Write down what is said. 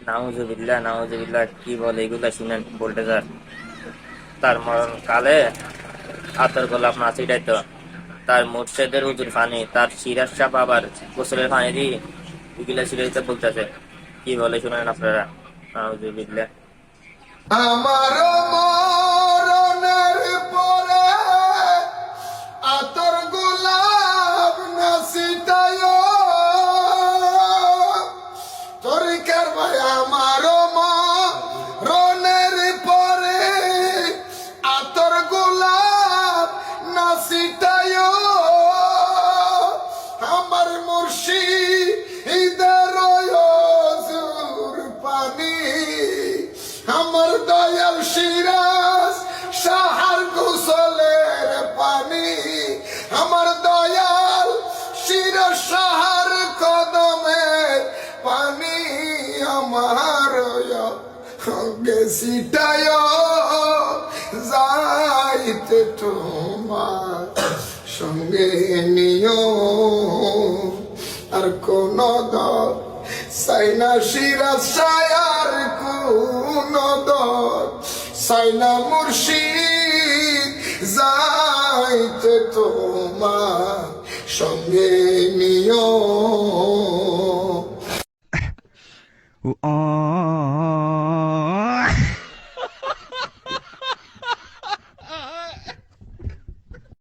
নাউজুবিল্লাহ নাউজুবিল্লাহ, কি বলে এগুলা শুনেন ভোল্টেজার। তার মরণ কালে আতর গোলাপ না ছিটাইতো, তার মুর্শেদের উজুর পানি, তার সিরাজ সাপ আবার গোসলের পানি দিয়ে এগুলা ছিটাইতে বলতেছে। কি বলে শুনেন আপনারা। নাউজুবিল্লাহ। আমার মরণের পরে আতর গোলাপ না ছিটায় তরিকার ভাই। আমার মরণের পরে আতর গোলাপ না ছিটায় আমার মুর্শিদের হুজুর পানি, আমার দয়াল সিরাজ সাহার গোসলের পানি, আমার দয়াল সিরাজ সাহার কদমের পানি, আমার গেছিটায় যাইতে তোমার সঙ্গে নিও আর কোন দল সাইনা সিরাজ সায়ার কোন দল সাইনা মুর্শিদ যাইতে তোমার সঙ্গে নিও।